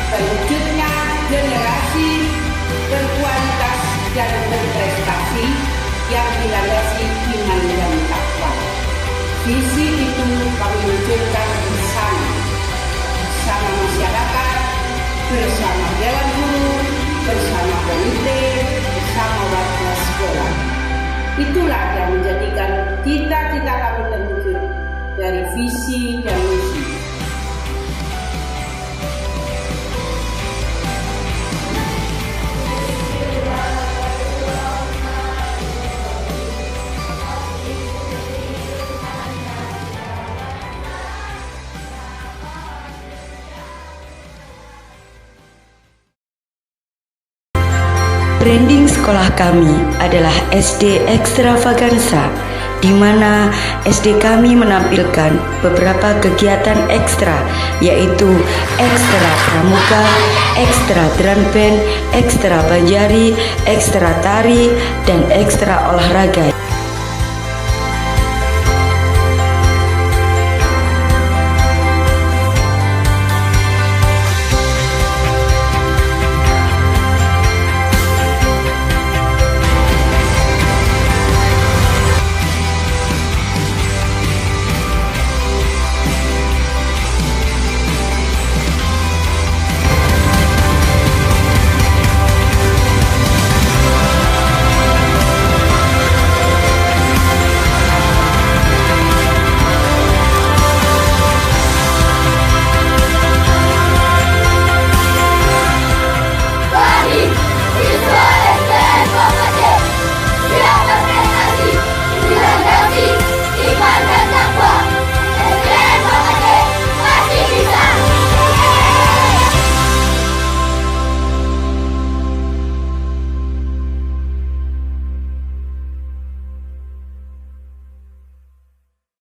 terwujudnya generasi berkualitas dan berprestasi yang dilandasi iman dan takwa. Visi itu kami wujudkan bersama masyarakat, bersama dewan guru, bersama komite, bersama warga sekolah. Itulah yang menjadikan cita-cita kami terwujud dari visi dan misi. Branding sekolah kami adalah SD Ekstravaganza, di mana SD kami menampilkan beberapa kegiatan ekstra, yaitu ekstra pramuka, ekstra drum band, ekstra banjari, ekstra tari, dan ekstra olahraga.